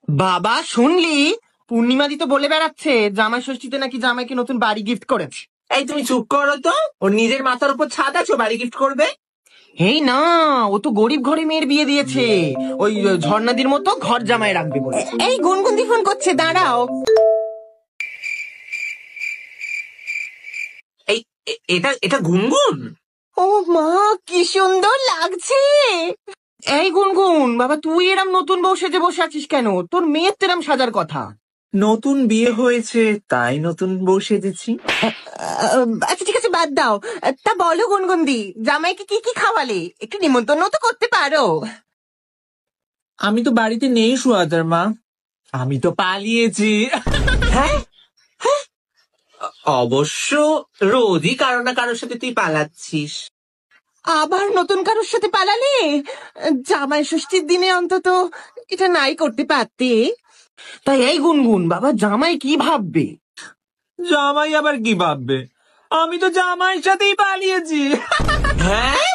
বাবা শুনলি, পূর্ণিমাদি তো বলে বেড়াচ্ছে জামাই ষষ্ঠীতে নাকি জামাইকে নতুন বাড়ি গিফট করেছে। এই তুমি চুপ করো তো, ওর নিজের মাথার উপর ছাদ আছে, ও বাড়ি গিফট করবে? এই না, ও তো গরিব ঘরে মেয়ের বিয়ে দিয়েছে, ওই ঝর্ণাদির মতো ঘর জামাই রাখবে বলে। এই গুনগুন্দি ফোন করছে, দাঁড়াও। এই এটা এটা গুনগুন? ও মা, কি সুন্দর লাগছে। এই গুনগুন বাবা, তুই এরম নতুন বউ সেজে বসে আছিস কেন? তোর মেয়ের তেরাম সাজার কথা। নতুন বিয়ে হয়েছে তাই নতুন বউ সেজেছি। আচ্ছা ঠিক আছে, বাদ দাও। তা বলো গুনগুন্দি, জামাইকে কি কি খাওয়ালে? একটু নিমন্ত্রণ তো করতে পারো। আমি তো বাড়িতে নেই সুহাদার মা, আমি তো পালিয়েছি। হ্যাঁ, অবশ্য রোজই কারো না কারোর সাথে তুই পালাচ্ছিস। আবার নতুন কারোর সাথে পালালে? জামাই ষষ্ঠীর দিনে অন্তত এটা নাই করতে পারতে। তাই এই গুনগুন বাবা, জামাই কি ভাববে? জামাই আবার কি ভাববে? আমি তো জামাইয়ের সাথেই পালিয়েছি। হ্যাঁ,